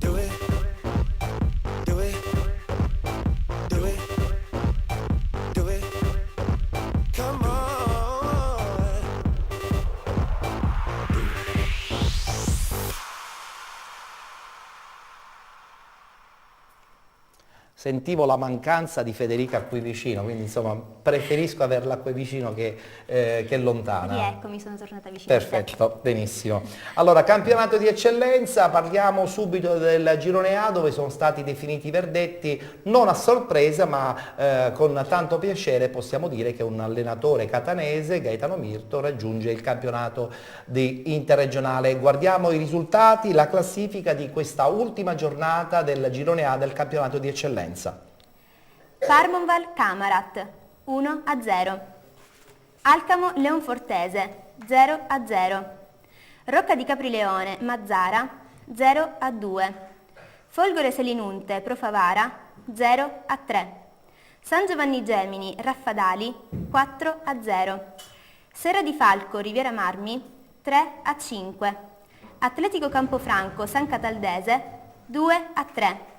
Do it, do it, do it, do it. Come on. Sentivo la mancanza di Federica qui vicino, quindi insomma preferisco averla qui vicino che lontana. Rieccomi, sono tornata vicino a te. Perfetto, benissimo. Allora, campionato di eccellenza, parliamo subito del girone A dove sono stati definiti i verdetti, non a sorpresa ma con tanto piacere possiamo dire che un allenatore catanese, Gaetano Mirto, raggiunge il campionato di interregionale. Guardiamo i risultati, la classifica di questa ultima giornata del girone A del campionato di eccellenza. Parmonval Camarat 1-0. Alcamo Leonfortese 0-0. Rocca di Caprileone Mazzara 0-2. Folgore Selinunte Profavara 0-3. San Giovanni Gemini Raffadali 4-0. Serra di Falco Riviera Marmi 3-5. Atletico Campofranco San Cataldese 2-3.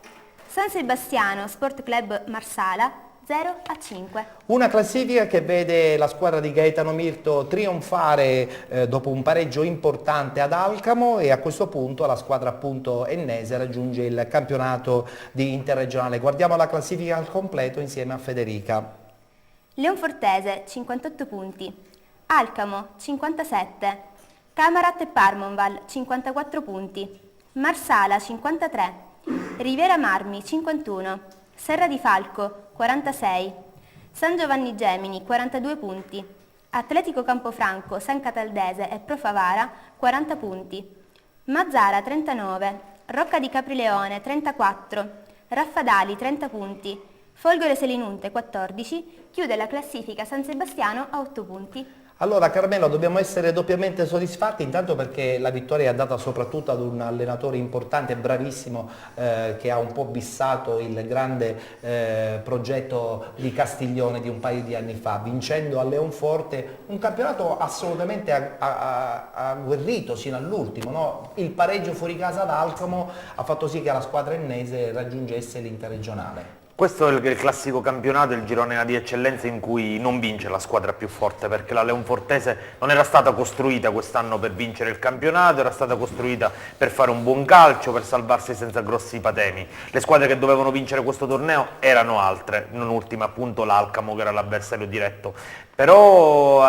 San Sebastiano Sport Club Marsala 0-5. Una classifica che vede la squadra di Gaetano Mirto trionfare dopo un pareggio importante ad Alcamo e a questo punto la squadra appunto ennese raggiunge il campionato di interregionale. Guardiamo la classifica al completo insieme a Federica. Leonfortese 58 punti. Alcamo 57. Camarat e Parmonval 54 punti. Marsala 53. Riviera Marmi 51, Serra di Falco 46, San Giovanni Gemini 42 punti, Atletico Campofranco, San Cataldese e Profavara 40 punti, Mazzara 39, Rocca di Caprileone 34, Raffadali 30 punti, Folgore Selinunte 14, chiude la classifica San Sebastiano a 8 punti. Allora Carmelo, dobbiamo essere doppiamente soddisfatti, intanto perché la vittoria è andata soprattutto ad un allenatore importante e bravissimo che ha un po' bissato il grande progetto di Castiglione di un paio di anni fa, vincendo a Leonforte un campionato assolutamente agguerrito sino all'ultimo, no? Il pareggio fuori casa ad Alcamo ha fatto sì che la squadra ennese raggiungesse l'interregionale. Questo è il classico campionato, il girone A di eccellenza in cui non vince la squadra più forte, perché la Leonfortese non era stata costruita quest'anno per vincere il campionato, era stata costruita per fare un buon calcio, per salvarsi senza grossi patemi. Le squadre che dovevano vincere questo torneo erano altre, non ultima appunto l'Alcamo che era l'avversario diretto. Però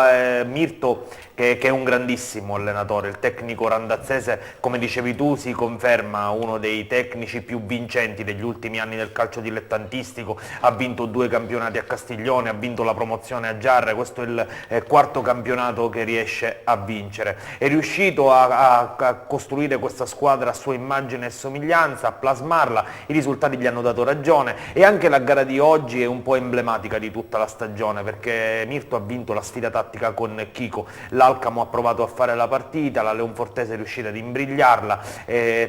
Mirto, che è un grandissimo allenatore, il tecnico randazzese, come dicevi tu, si conferma uno dei tecnici più vincenti degli ultimi anni del calcio dilettantistico, ha vinto 2 campionati a Castiglione, ha vinto la promozione a Giarre, questo è il 4º campionato che riesce a vincere. È riuscito a costruire questa squadra a sua immagine e somiglianza, a plasmarla, i risultati gli hanno dato ragione e anche la gara di oggi è un po' emblematica di tutta la stagione, perché Mirto ha vinto la sfida tattica con Chico, l'Alcamo ha provato a fare la partita, la Leonfortese è riuscita ad imbrigliarla,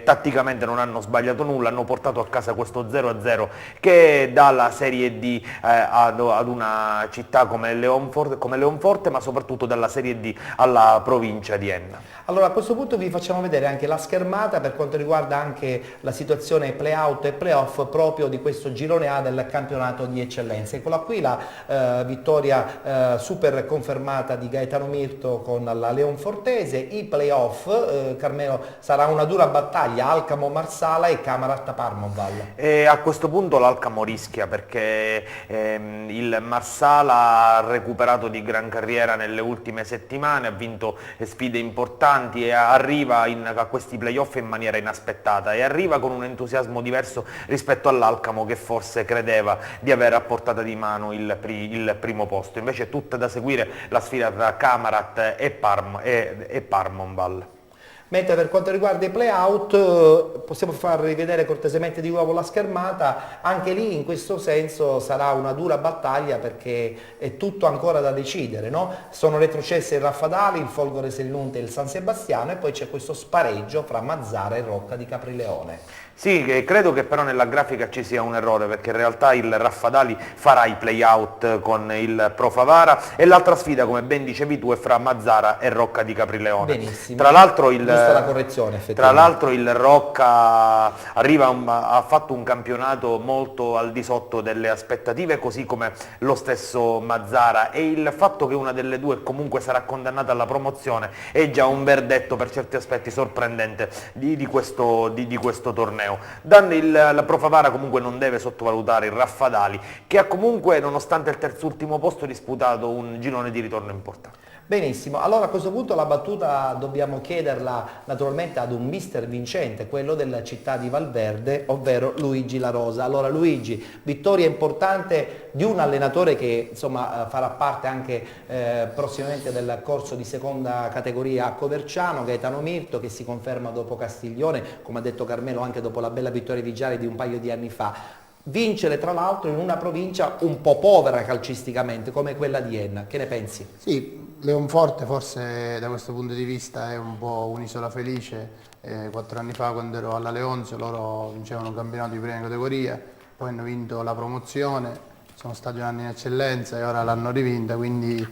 tatticamente non hanno sbagliato nulla, hanno portato a casa questo 0-0 che dà la Serie D ad una città come Leonforte, ma soprattutto dalla Serie D alla provincia di Enna. Allora a questo punto vi facciamo vedere anche la schermata per quanto riguarda anche la situazione play-out e play-off proprio di questo girone A del campionato di eccellenza. Eccola qui la vittoria super confermata di Gaetano Mirto con la Leonfortese, i play-off, Carmelo, sarà una dura battaglia, Alcamo Marsala e Camarat Parmonval. E a questo punto l'Alcamo rischia perché il Marsala ha recuperato di gran carriera nelle ultime settimane, ha vinto sfide importanti e arriva a questi playoff in maniera inaspettata e arriva con un entusiasmo diverso rispetto all'Alcamo che forse credeva di avere a portata di mano il primo posto. Invece è tutta da seguire la sfida tra Camarat e Parmonval. Mentre per quanto riguarda i play-out possiamo far rivedere cortesemente di nuovo la schermata, anche lì in questo senso sarà una dura battaglia perché è tutto ancora da decidere, no? Sono retrocesse il Raffadali, il Folgore Selinunte e il San Sebastiano e poi c'è questo spareggio fra Mazzara e Rocca di Caprileone. Sì, credo che però nella grafica ci sia un errore perché in realtà il Raffadali farà i play-out con il Profavara e l'altra sfida, come ben dicevi tu, è fra Mazzara e Rocca di Caprileone. Benissimo. Tra l'altro Vista la correzione, il Rocca ha fatto un campionato molto al di sotto delle aspettative, così come lo stesso Mazzara, e il fatto che una delle due comunque sarà condannata alla promozione è già un verdetto per certi aspetti sorprendente di questo torneo. La Pro Favara comunque non deve sottovalutare il Raffadali, che ha comunque, nonostante il terzultimo posto, disputato un girone di ritorno importante. Benissimo, allora a questo punto la battuta dobbiamo chiederla naturalmente ad un mister vincente, quello della città di Valverde, ovvero Luigi La Rosa. Allora Luigi, vittoria importante di un allenatore che insomma farà parte anche prossimamente del corso di seconda categoria a Coverciano, Gaetano Mirto, che si conferma dopo Castiglione, come ha detto Carmelo anche dopo la bella vittoria di Giari di un paio di anni fa. Vincere tra l'altro in una provincia un po' povera calcisticamente come quella di Enna, che ne pensi? Sì, Leonforte forse da questo punto di vista è un po' un'isola felice. 4 anni fa, quando ero alla Leonzio, loro vincevano un campionato di prima categoria, poi hanno vinto la promozione, sono stati un anno in eccellenza e ora l'hanno rivinta, quindi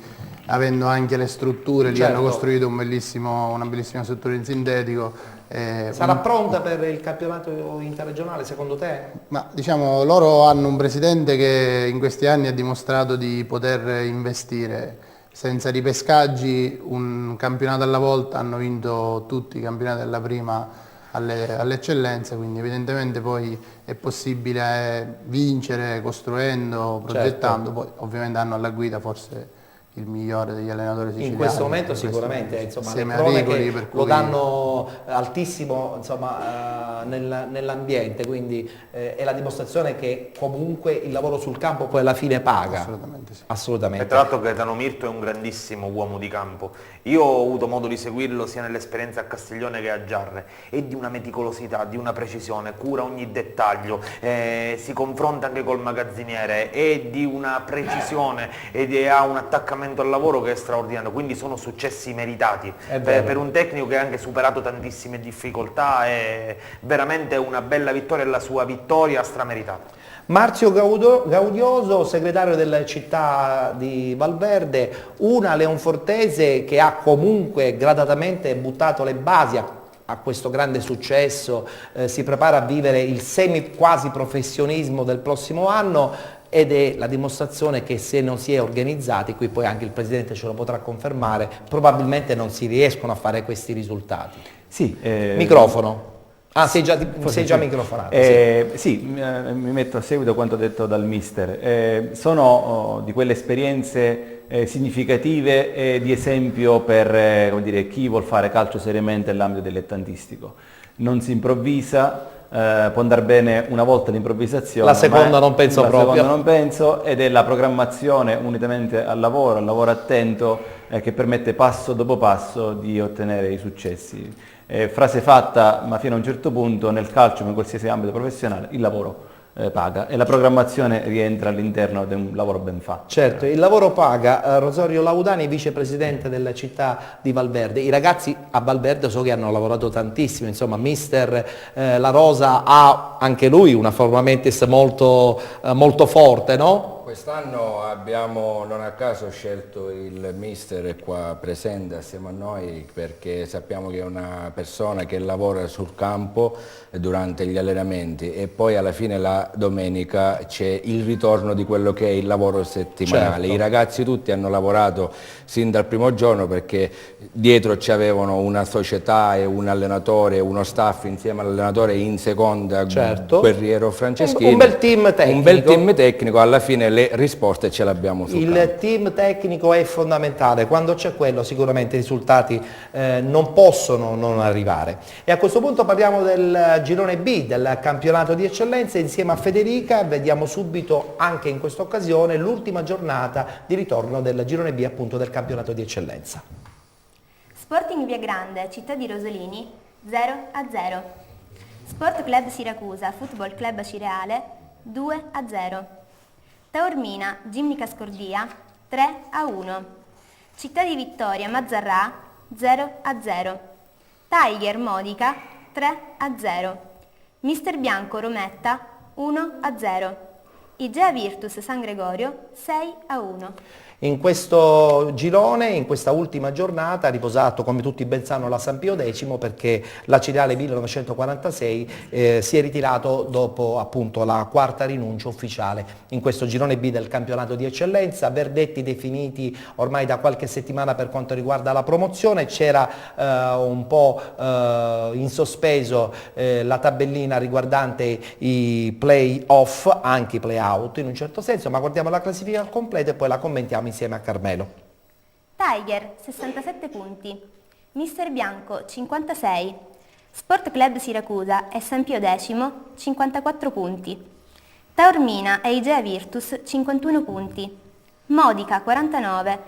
avendo anche le strutture lì, hanno costruito una bellissima struttura in sintetico. Sarà pronta per il campionato interregionale secondo te? Ma diciamo, loro hanno un presidente che in questi anni ha dimostrato di poter investire senza ripescaggi, un campionato alla volta, hanno vinto tutti i campionati della prima all'eccellenza, quindi evidentemente poi è possibile vincere costruendo, progettando, poi ovviamente hanno alla guida forse il migliore degli allenatori siciliani. In questo momento sicuramente, insomma, le Rigoli, cronache lo danno altissimo, insomma, nell'ambiente, quindi è la dimostrazione che comunque il lavoro sul campo poi alla fine paga. Assolutamente sì. Assolutamente. E tra l'altro Gaetano Mirto è un grandissimo uomo di campo. Io ho avuto modo di seguirlo sia nell'esperienza a Castiglione che a Giarre. È di una meticolosità, di una precisione, cura ogni dettaglio, si confronta anche col magazziniere, è di una precisione ed ha un attaccamento al lavoro che è straordinario, quindi sono successi meritati per un tecnico che ha anche superato tantissime difficoltà. È veramente una bella vittoria e la sua vittoria strameritata. Marzio Gaudioso, segretario della città di Valverde, una leonfortese che ha comunque gradatamente buttato le basi a questo grande successo, si prepara a vivere il quasi professionismo del prossimo anno, ed è la dimostrazione che se non si è organizzati, qui poi anche il Presidente ce lo potrà confermare, probabilmente non si riescono a fare questi risultati. Sì, microfono. Ah, sei già microfonato. Sì, mi metto a seguito a quanto detto dal mister. Sono di quelle esperienze significative e di esempio per come dire, chi vuol fare calcio seriamente nell'ambito dilettantistico. Non si improvvisa, può andare bene una volta l'improvvisazione. La seconda non penso proprio. La seconda non penso, ed è la programmazione unitamente al lavoro attento che permette passo dopo passo di ottenere i successi. Frase fatta, ma fino a un certo punto nel calcio, come in qualsiasi ambito professionale, il lavoro paga e la programmazione rientra all'interno di un lavoro ben fatto. Certo, il lavoro paga. Rosario Laudani, vicepresidente della città di Valverde. I ragazzi a Valverde so che hanno lavorato tantissimo, insomma mister La Rosa ha anche lui una forma mentis molto forte, no? Quest'anno abbiamo non a caso scelto il mister qua presente assieme a noi perché sappiamo che è una persona che lavora sul campo durante gli allenamenti e poi alla fine la domenica c'è il ritorno di quello che è il lavoro settimanale. Certo. I ragazzi tutti hanno lavorato sin dal primo giorno perché dietro ci avevano una società e un allenatore, uno staff insieme all'allenatore in seconda, certo. Guerriero Franceschini. Un bel team tecnico. Un bel team tecnico, alla fine le risposte ce l'abbiamo sul campo. Il team tecnico è fondamentale, quando c'è quello sicuramente i risultati non possono non arrivare. E a questo punto parliamo del girone B, del campionato di eccellenza, insieme a Federica vediamo subito anche in questa occasione l'ultima giornata di ritorno del girone B appunto del campionato di eccellenza. Sporting Via Grande, città di Rosolini, 0-0. Sport Club Siracusa, Football Club Cireale, 2-0. Taormina, Gimnica Scordia, 3-1. Città di Vittoria, Mazzarrà, 0-0. Tiger Modica, 3-0. Mister Bianco Rometta, 1-0. Igea Virtus San Gregorio, 6-1. In questo girone, in questa ultima giornata, ha riposato, come tutti ben sanno, la San Pio X, perché l'Acireale 1946 si è ritirato dopo appunto la quarta rinuncia ufficiale in questo girone B del campionato di eccellenza. Verdetti definiti ormai da qualche settimana per quanto riguarda la promozione. C'era un po' in sospeso la tabellina riguardante i play-off, anche i play-out in un certo senso, ma guardiamo la classifica al completo e poi la commentiamo insieme a Carmelo. Tiger 67 punti, Mister Bianco 56, Sport Club Siracusa e San Pio X 54 punti, Taormina e Igea Virtus 51 punti, Modica 49,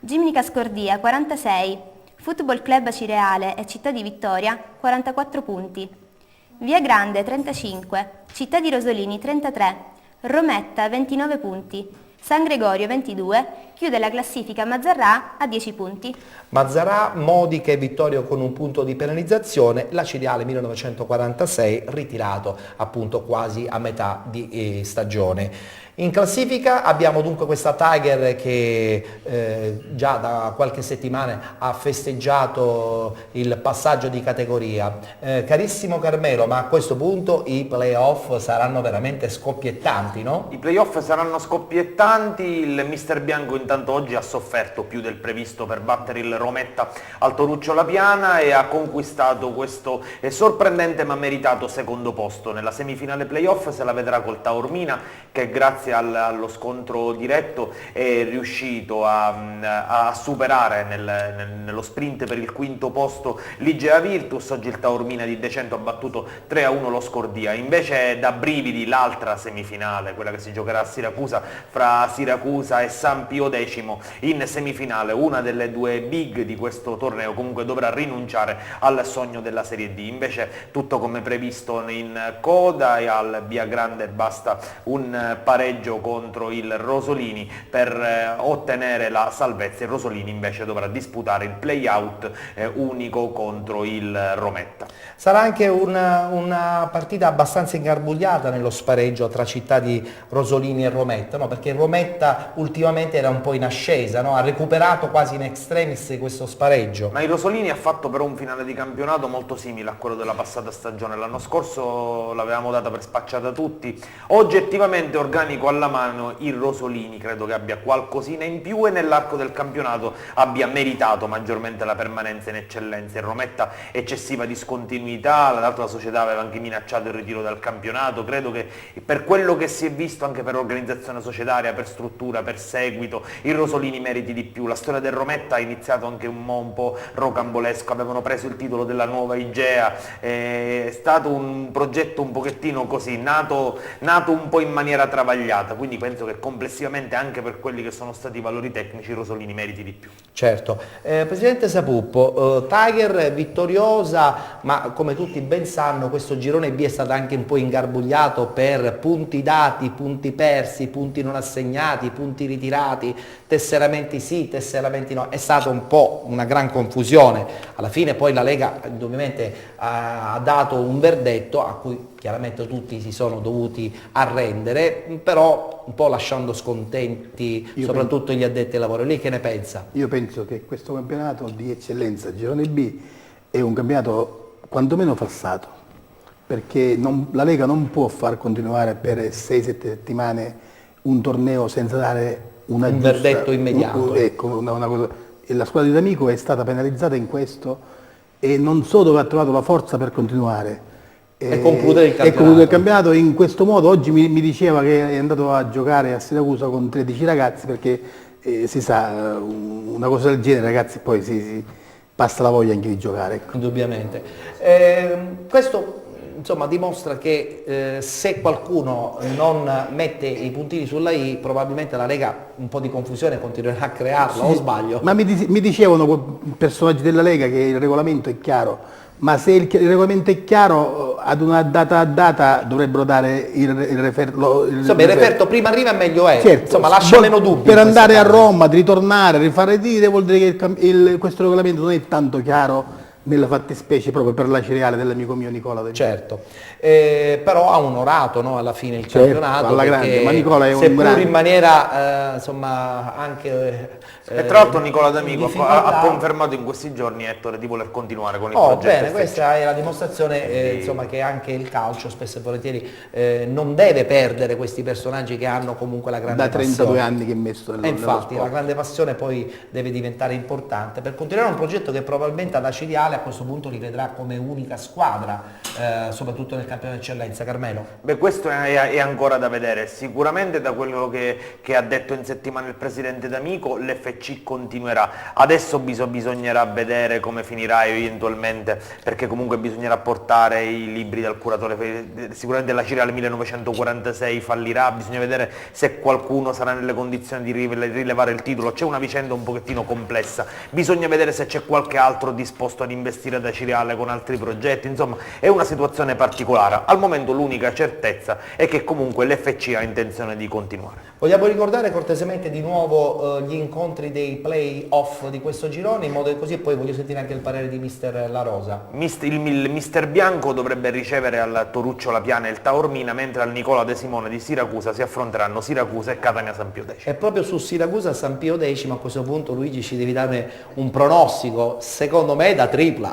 Gimnica Scordia 46, Football Club Acireale e Città di Vittoria 44 punti, Via Grande 35, Città di Rosolini 33, Rometta 29 punti, San Gregorio 22, chiude la classifica Mazzarrà a 10 punti. Mazzarrà, Modica e Vittorio con un punto di penalizzazione, l'Acireale 1946 ritirato appunto quasi a metà di stagione. In classifica abbiamo dunque questa Tiger che già da qualche settimana ha festeggiato il passaggio di categoria. Carissimo Carmelo, ma a questo punto i playoff saranno veramente scoppiettanti, no? I playoff saranno scoppiettanti, il Mister Bianco intanto oggi ha sofferto più del previsto per battere il Rometta al Toruccio La Piana e ha conquistato questo sorprendente ma meritato secondo posto. Nella semifinale playoff se la vedrà col Taormina, che grazie allo scontro diretto è riuscito a superare nello sprint per il quinto posto l'Igea Virtus. Oggi il Taormina di Decento ha battuto 3-1 lo Scordia. Invece da brividi l'altra semifinale, quella che si giocherà a Siracusa, fra Siracusa e San Pio X in semifinale. Una delle due big di questo torneo comunque dovrà rinunciare al sogno della Serie D. Invece tutto come previsto in coda, e al Via Grande basta un pareggio contro il Rosolini per ottenere la salvezza. Il Rosolini invece dovrà disputare il play-out unico contro il Rometta. Sarà anche una partita abbastanza ingarbugliata nello spareggio tra città di Rosolini e Rometta, no? Perché Rometta ultimamente era un po' in ascesa, no? Ha recuperato quasi in extremis questo spareggio. Ma il Rosolini ha fatto però un finale di campionato molto simile a quello della passata stagione. L'anno scorso l'avevamo data per spacciata tutti. Oggettivamente organico alla mano, il Rosolini credo che abbia qualcosina in più e nell'arco del campionato abbia meritato maggiormente la permanenza in eccellenza. Il Rometta eccessiva discontinuità, l'altra società aveva anche minacciato il ritiro dal campionato. Credo che per quello che si è visto, anche per organizzazione societaria, per struttura, per seguito, il Rosolini meriti di più. La storia del Rometta ha iniziato anche un po' rocambolesco, avevano preso il titolo della nuova Igea, è stato un progetto un pochettino così, nato un po' in maniera travagliata, quindi penso che complessivamente anche per quelli che sono stati i valori tecnici Rosolini meriti di più. Certo. Presidente Sapuppo, Tiger vittoriosa, ma come tutti ben sanno questo girone B è stato anche un po' ingarbugliato per punti dati, punti persi, punti non assegnati, punti ritirati, tesseramenti sì, tesseramenti no, è stata un po' una gran confusione. Alla fine poi la Lega ovviamente ha dato un verdetto a cui chiaramente tutti si sono dovuti arrendere, però un po' lasciando scontenti soprattutto gli addetti ai lavori. Lei che ne pensa? Io penso che questo campionato di eccellenza, girone B, è un campionato quantomeno falsato, perché la Lega non può far continuare per 6-7 settimane un torneo senza dare un verdetto immediato. Ecco, una cosa. E la squadra di D'Amico è stata penalizzata in questo e non so dove ha trovato la forza per continuare. E concludere il campionato. E concludere il campionato in questo modo. Oggi mi diceva che è andato a giocare a Siracusa con 13 ragazzi perché si sa, una cosa del genere ragazzi poi si passa la voglia anche di giocare. Ecco. Indubbiamente. Questo insomma dimostra che se qualcuno non mette i puntini sulla I, probabilmente la Lega un po' di confusione continuerà a crearla, o sbaglio? Ma mi dicevano personaggi della Lega che il regolamento è chiaro, ma se il regolamento è chiaro, ad una data dovrebbero dare il referto. Insomma, il referto prima arriva e meglio è, certo, insomma lascia meno dubbi. Per andare a Roma, ritornare, rifare dire, vuol dire che questo regolamento non è tanto chiaro nella fattispecie proprio per la Ciriale dell'amico mio Nicola De Vito. Certo, però ha onorato, no, alla fine il Certo, campionato, alla grande, perché ma Nicola è un seppur grande. in maniera insomma anche E tra l'altro Nicola D'Amico difficoltà. ha confermato in questi giorni, Ettore, di voler continuare con il Oh, progetto bene, FC. questa è la dimostrazione insomma, che anche il calcio spesso e volentieri non deve perdere questi personaggi che hanno comunque la grande Da 32 passione. anni che è messo E infatti la grande passione poi deve diventare importante per continuare un progetto che probabilmente alla Ciriale a questo punto li vedrà come unica squadra, soprattutto nel campionato d'eccellenza. Carmelo? Beh, questo è ancora da vedere. Sicuramente da quello che ha detto in settimana il presidente D'Amico, l'FC continuerà. Adesso bisognerà vedere come finirà eventualmente, perché comunque bisognerà portare i libri dal curatore. Sicuramente la Ciriale 1946 fallirà, bisogna vedere se qualcuno sarà nelle condizioni di rilevare il titolo. C'è una vicenda un pochettino complessa, bisogna vedere se c'è qualche altro disposto ad investire da Ciriale con altri progetti. Insomma, è una situazione particolare. Al momento l'unica certezza è che comunque l'FC ha intenzione di continuare. Vogliamo ricordare cortesemente di nuovo gli incontri dei play-off di questo girone, in modo che così poi voglio sentire anche il parere di mister La Rosa. Il mister Bianco dovrebbe ricevere al Toruccio La Piana e il Taormina, mentre al Nicola De Simone di Siracusa si affronteranno Siracusa e Catania San Pio X. E proprio su Siracusa San Pio X a questo punto Luigi ci devi dare un pronostico, secondo me da tripla.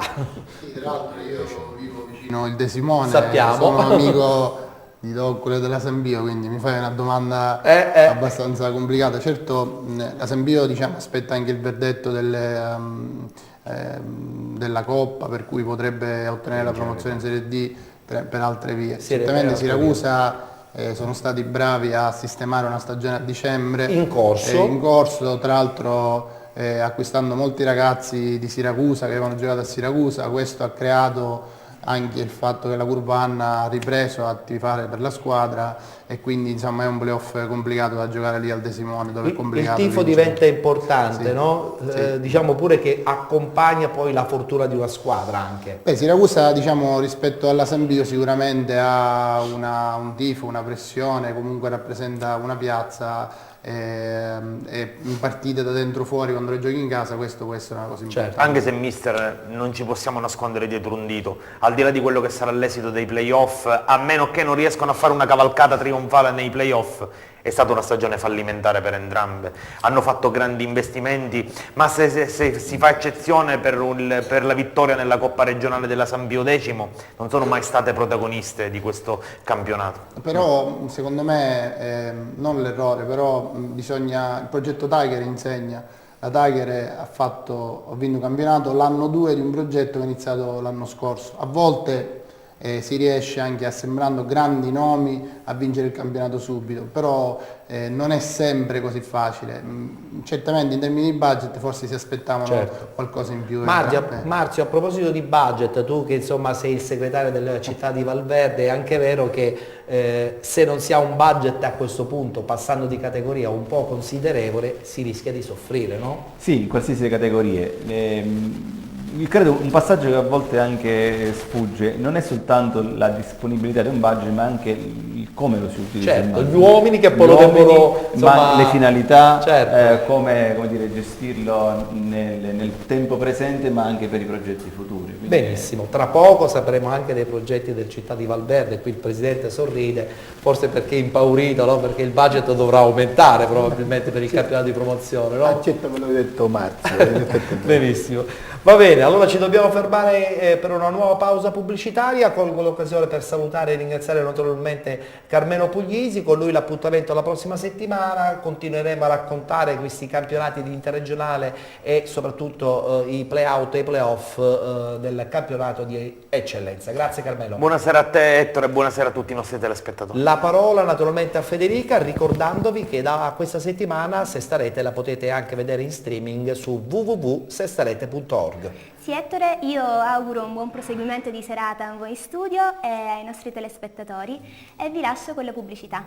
Sì, tra l'altro io vivo vicino il De Simone, Sappiamo. sono amico di quello della San Pio, quindi mi fai una domanda abbastanza complicata. Certo, la San Pio diciamo, aspetta anche il verdetto della Coppa, per cui potrebbe ottenere la promozione in Serie D per altre vie. Certamente Siracusa sono stati bravi a sistemare una stagione a dicembre In corso. tra l'altro acquistando molti ragazzi di Siracusa che avevano giocato a Siracusa. Questo ha creato anche il fatto che la Curva Anna ha ripreso a tifare per la squadra e quindi insomma è un playoff complicato da giocare lì al De Simone, dove è Il complicato tifo vincere. diventa importante, Sì, no? sì. Diciamo pure che accompagna poi la fortuna di una squadra anche. Beh, Siracusa diciamo rispetto alla San Pio sicuramente ha un tifo, una pressione, comunque rappresenta una piazza e in partite da dentro fuori quando le giochi in casa questo può essere una cosa importante. Anche se mister non ci possiamo nascondere dietro un dito, al di là di quello che sarà l'esito dei playoff, a meno che non riescano a fare una cavalcata trionfale nei playoff, è stata una stagione fallimentare per entrambe. Hanno fatto grandi investimenti, ma se si fa eccezione per la vittoria nella Coppa regionale della San Pio X, non sono mai state protagoniste di questo campionato. Però secondo me, non l'errore, però il progetto Tiger insegna. La Tiger ha vinto un campionato l'anno 2 di un progetto che è iniziato l'anno scorso. A volte si riesce anche assemblando grandi nomi a vincere il campionato subito, però non è sempre così facile. Certamente in termini di budget forse si aspettavano qualcosa in più. Marzio, a proposito di budget, tu che insomma sei il segretario della città di Valverde, è anche vero che se non si ha un budget a questo punto, passando di categoria un po' considerevole, si rischia di soffrire, no? Sì, in qualsiasi categorie. Credo un passaggio che a volte anche sfugge, non è soltanto la disponibilità di un budget, ma anche il come lo si utilizza. Certo, gli uomini che poi lo devono, insomma, ma le finalità, certo. come dire, gestirlo nel tempo presente, ma anche per i progetti futuri. Quindi Benissimo, tra poco sapremo anche dei progetti del città di Valverde, qui il presidente sorride, forse perché è impaurito, no? Perché il budget dovrà aumentare probabilmente per il campionato di promozione, no? Accetta me l'ho detto Marzio. Benissimo, va bene, allora ci dobbiamo fermare per una nuova pausa pubblicitaria, colgo l'occasione per salutare e ringraziare naturalmente Carmelo Puglisi, con lui l'appuntamento la prossima settimana, continueremo a raccontare questi campionati di interregionale e soprattutto i play-out e i play-off del campionato di eccellenza. Grazie Carmelo. Buonasera a te Ettore e buonasera a tutti i nostri telespettatori. La parola naturalmente a Federica, ricordandovi che da questa settimana Sesta Rete la potete anche vedere in streaming su www.sestarete.org. Sì Ettore, io auguro un buon proseguimento di serata a voi in studio e ai nostri telespettatori e vi lascio con la pubblicità.